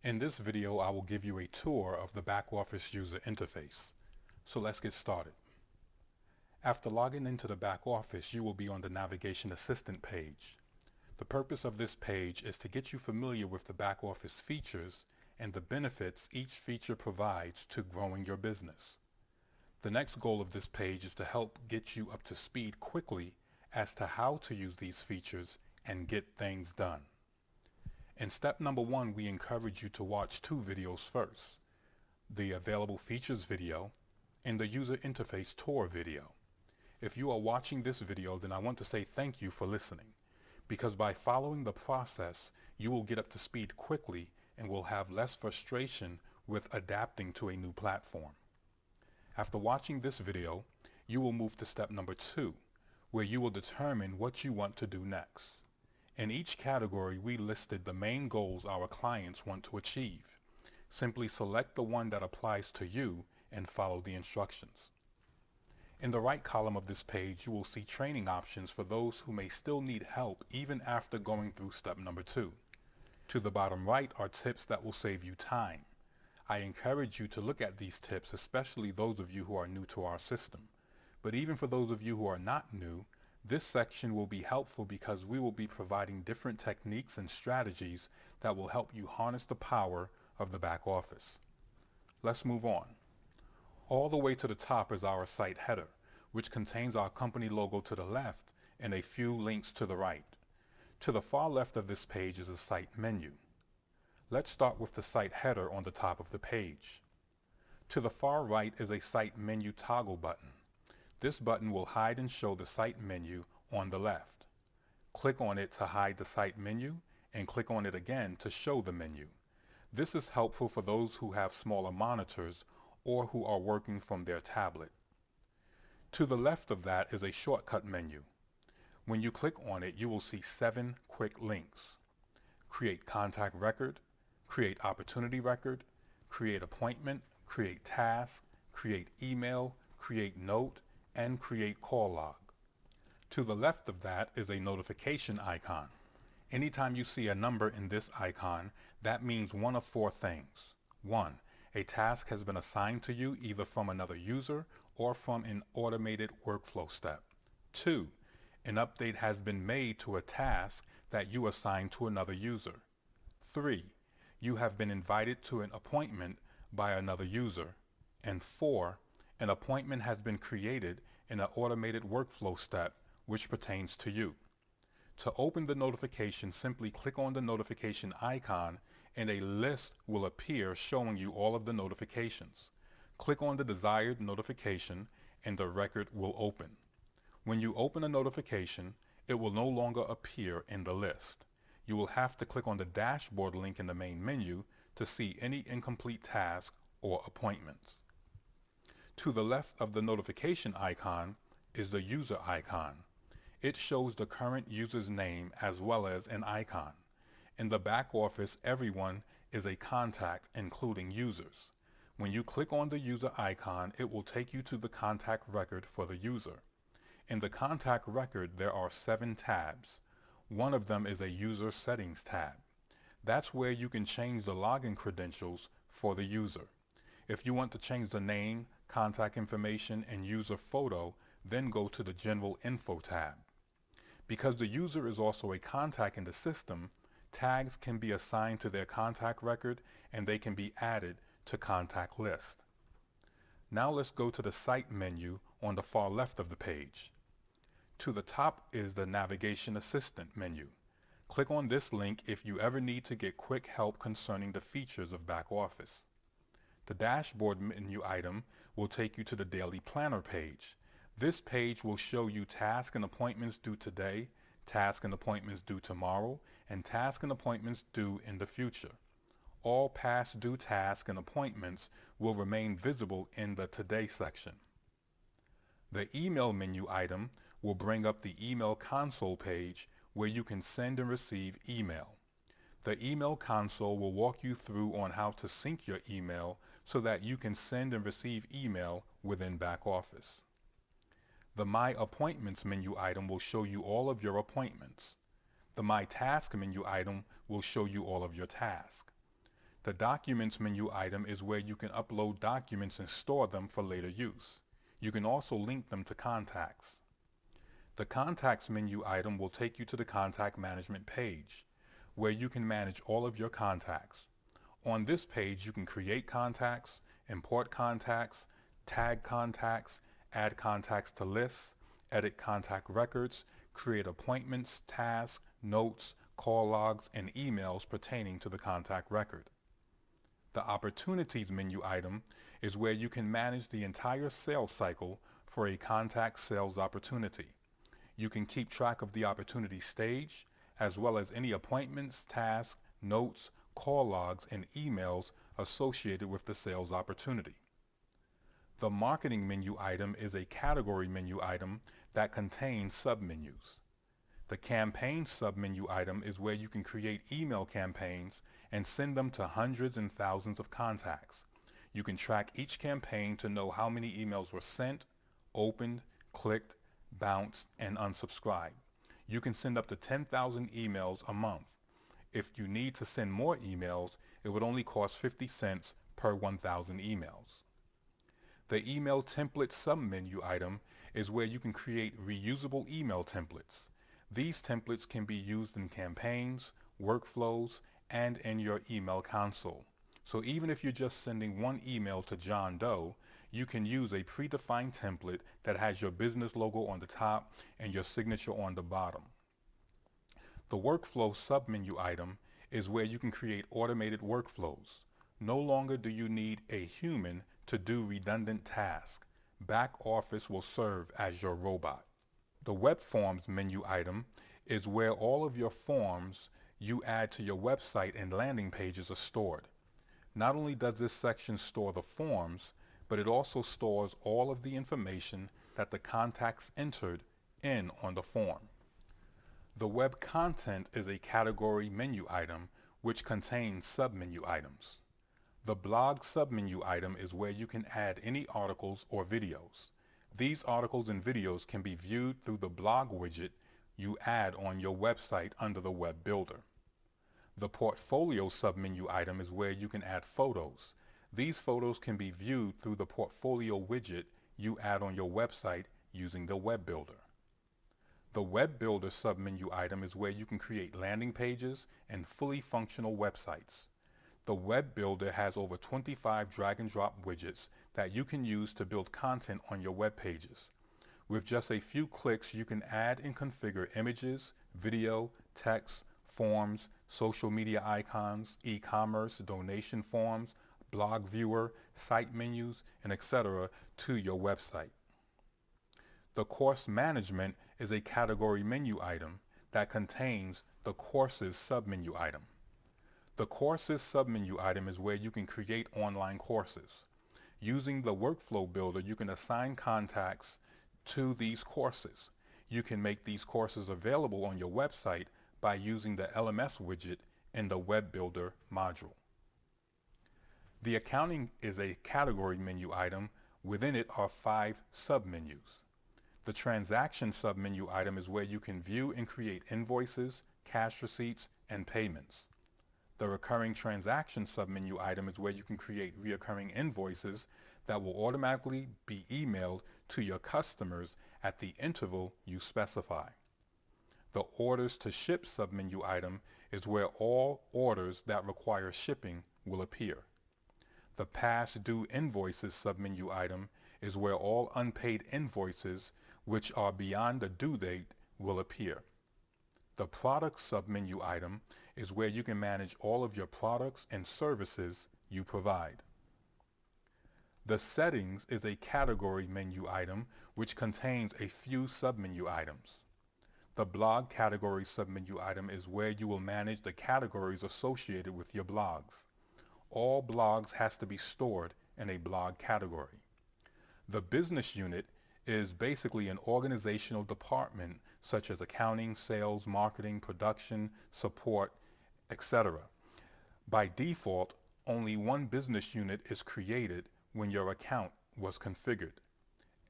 In this video, I will give you a tour of the BackOffice user interface. So let's get started. After logging into the BackOffice, you will be on the Navigation Assistant page. The purpose of this page is to get you familiar with the BackOffice features and the benefits each feature provides to growing your business. The next goal of this page is to help get you up to speed quickly as to how to use these features and get things done. In step number 1, we encourage you to watch 2 videos first, the available features video and the user interface tour video. If you are watching this video, then I want to say thank you for listening, because by following the process, you will get up to speed quickly and will have less frustration with adapting to a new platform. After watching this video, you will move to step number 2, where you will determine what you want to do next. In each category, we listed the main goals our clients want to achieve. Simply select the one that applies to you and follow the instructions. In the right column of this page, you will see training options for those who may still need help even after going through step number 2. To the bottom right are tips that will save you time. I encourage you to look at these tips, especially those of you who are new to our system. But even for those of you who are not new, this section will be helpful because we will be providing different techniques and strategies that will help you harness the power of the back office. Let's move on. All the way to the top is our site header, which contains our company logo to the left and a few links to the right. To the far left of this page is a site menu. Let's start with the site header on the top of the page. To the far right is a site menu toggle button. This button will hide and show the site menu on the left. Click on it to hide the site menu and click on it again to show the menu. This is helpful for those who have smaller monitors or who are working from their tablet. To the left of that is a shortcut menu. When you click on it, you will see 7 quick links. Create contact record, create opportunity record, create appointment, create task, create email, create note, and create call log. To the left of that is a notification icon. Anytime you see a number in this icon, that means one of 4 things. 1. A task has been assigned to you either from another user or from an automated workflow step. 2. An update has been made to a task that you assigned to another user. 3. You have been invited to an appointment by another user. And 4. An appointment has been created in an automated workflow step which pertains to you. To open the notification, simply click on the notification icon and a list will appear showing you all of the notifications. Click on the desired notification and the record will open. When you open a notification, it will no longer appear in the list. You will have to click on the dashboard link in the main menu to see any incomplete tasks or appointments. To the left of the notification icon is the user icon. It shows the current user's name as well as an icon. In the back office, everyone is a contact, including users. When you click on the user icon, it will take you to the contact record for the user. In the contact record, there are 7 tabs. One of them is a user settings tab. That's where you can change the login credentials for the user. If you want to change the name, contact information, and user photo, then go to the General Info tab. Because the user is also a contact in the system, tags can be assigned to their contact record and they can be added to contact list. Now let's go to the site menu on the far left of the page. To the top is the Navigation Assistant menu. Click on this link if you ever need to get quick help concerning the features of BackOffice. The dashboard menu item will take you to the Daily Planner page. This page will show you tasks and appointments due today, tasks and appointments due tomorrow, and tasks and appointments due in the future. All past due tasks and appointments will remain visible in the Today section. The email menu item will bring up the email console page where you can send and receive email. The email console will walk you through on how to sync your email so that you can send and receive email within BackOffice. The My Appointments menu item will show you all of your appointments. The My Task menu item will show you all of your tasks. The Documents menu item is where you can upload documents and store them for later use. You can also link them to contacts. The Contacts menu item will take you to the Contact Management page, where you can manage all of your contacts. On this page, you can create contacts, import contacts, tag contacts, add contacts to lists, edit contact records, create appointments, tasks, notes, call logs, and emails pertaining to the contact record. The Opportunities menu item is where you can manage the entire sales cycle for a contact sales opportunity. You can keep track of the opportunity stage, as well as any appointments, tasks, notes, call logs, and emails associated with the sales opportunity. The Marketing menu item is a category menu item that contains submenus. The Campaign submenu item is where you can create email campaigns and send them to hundreds and thousands of contacts. You can track each campaign to know how many emails were sent, opened, clicked, bounced, and unsubscribed. You can send up to 10,000 emails a month. If you need to send more emails, it would only cost 50 cents per 1,000 emails. The Email Template submenu item is where you can create reusable email templates. These templates can be used in campaigns, workflows, and in your email console. So even if you're just sending one email to John Doe, you can use a predefined template that has your business logo on the top and your signature on the bottom. The Workflow submenu item is where you can create automated workflows. No longer do you need a human to do redundant tasks. BackOffice will serve as your robot. The Web Forms menu item is where all of your forms you add to your website and landing pages are stored. Not only does this section store the forms, but it also stores all of the information that the contacts entered in on the form. The Web Content is a category menu item which contains submenu items. The Blog submenu item is where you can add any articles or videos. These articles and videos can be viewed through the blog widget you add on your website under the Web Builder. The Portfolio submenu item is where you can add photos. These photos can be viewed through the Portfolio widget you add on your website using the Web Builder. The Web Builder submenu item is where you can create landing pages and fully functional websites. The Web Builder has over 25 drag and drop widgets that you can use to build content on your web pages. With just a few clicks, you can add and configure images, video, text, forms, social media icons, e-commerce, donation forms, blog viewer, site menus, and etc. to your website. The Course Management is a category menu item that contains the Courses submenu item. The Courses submenu item is where you can create online courses. Using the Workflow Builder, you can assign contacts to these courses. You can make these courses available on your website by using the LMS widget in the Web Builder module. The Accounting is a category menu item. Within it are 5 submenus. The Transaction submenu item is where you can view and create invoices, cash receipts, and payments. The Recurring Transaction submenu item is where you can create recurring invoices that will automatically be emailed to your customers at the interval you specify. The Orders to Ship submenu item is where all orders that require shipping will appear. The Past Due Invoices submenu item is where all unpaid invoices which are beyond the due date will appear. The Products submenu item is where you can manage all of your products and services you provide. The Settings is a category menu item which contains a few submenu items. The Blog category submenu item is where you will manage the categories associated with your blogs. All blogs has to be stored in a blog category. The Business unit is basically an organizational department such as accounting, sales, marketing, production, support, etc. By default, only one business unit is created when your account was configured.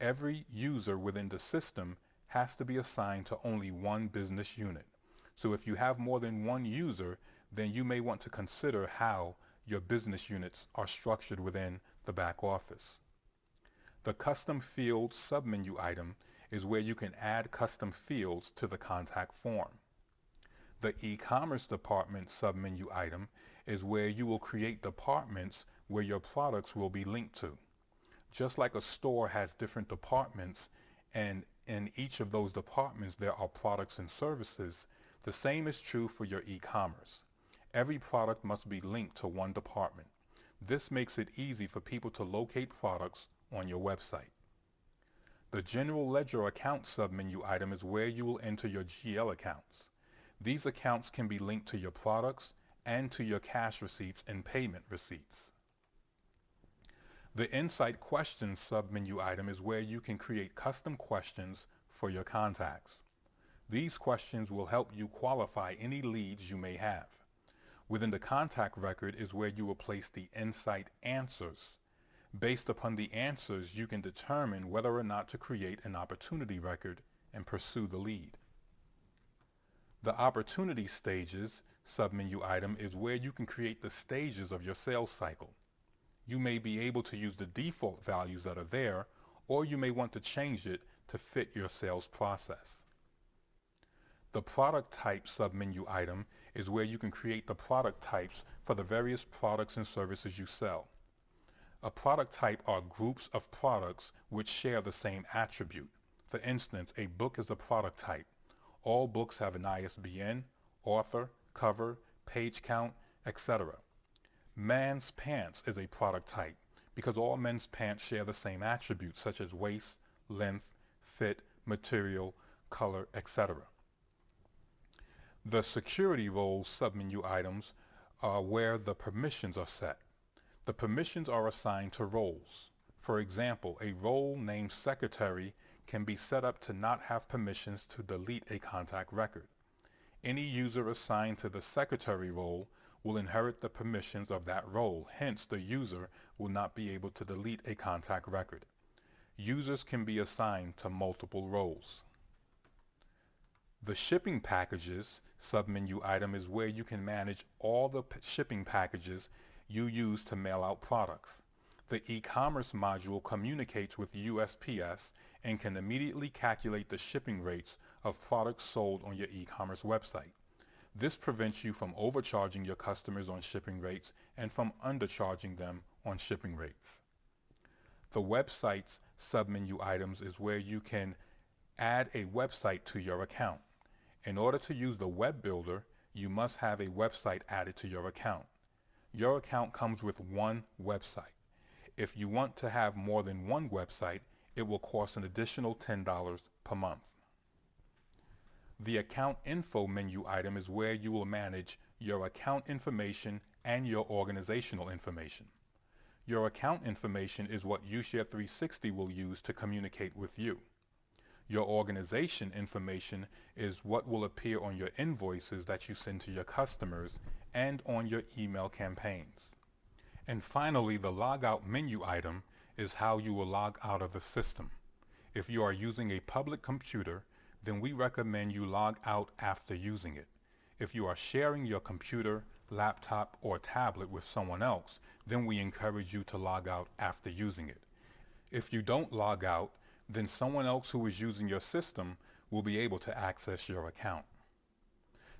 Every user within the system has to be assigned to only one business unit. So if you have more than one user, then you may want to consider how your business units are structured within the back office. The custom field submenu item is where you can add custom fields to the contact form. The e-commerce department submenu item is where you will create departments where your products will be linked to. Just like a store has different departments, and in each of those departments there are products and services, the same is true for your e-commerce. Every product must be linked to one department. This makes it easy for people to locate products on your website. The general ledger account submenu item is where you will enter your GL accounts. These accounts can be linked to your products and to your cash receipts and payment receipts. The Insight Questions submenu item is where you can create custom questions for your contacts. These questions will help you qualify any leads you may have. Within the contact record is where you will place the Insight answers. Based upon the answers, you can determine whether or not to create an opportunity record and pursue the lead. The Opportunity Stages submenu item is where you can create the stages of your sales cycle. You may be able to use the default values that are there, or you may want to change it to fit your sales process. The Product Type submenu item is where you can create the product types for the various products and services you sell. A product type are groups of products which share the same attribute. For instance, a book is a product type. All books have an ISBN, author, cover, page count, etc. Man's pants is a product type because all men's pants share the same attributes such as waist, length, fit, material, color, etc. The security roles submenu items are where the permissions are set. The permissions are assigned to roles. For example, a role named secretary can be set up to not have permissions to delete a contact record. Any user assigned to the secretary role will inherit the permissions of that role. Hence, the user will not be able to delete a contact record. Users can be assigned to multiple roles. The shipping packages submenu item is where you can manage all the shipping packages you use to mail out products. The e-commerce module communicates with USPS and can immediately calculate the shipping rates of products sold on your e-commerce website. This prevents you from overcharging your customers on shipping rates and from undercharging them on shipping rates. The websites submenu items is where you can add a website to your account. In order to use the web builder, you must have a website added to your account. Your account comes with one website. If you want to have more than one website, it will cost an additional $10 per month. The account info menu item is where you will manage your account information and your organizational information. Your account information is what YS360 will use to communicate with you. Your organization information is what will appear on your invoices that you send to your customers and on your email campaigns. And finally, the logout menu item is how you will log out of the system. If you are using a public computer, then we recommend you log out after using it. If you are sharing your computer, laptop, or tablet with someone else, then we encourage you to log out after using it. If you don't log out, then someone else who is using your system will be able to access your account.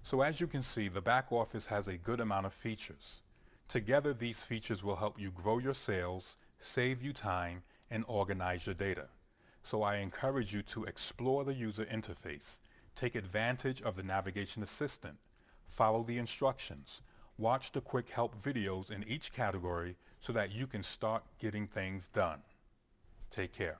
So as you can see, the back office has a good amount of features. Together, these features will help you grow your sales, save you time, and organize your data. So I encourage you to explore the user interface, take advantage of the navigation assistant, follow the instructions, watch the quick help videos in each category so that you can start getting things done. Take care.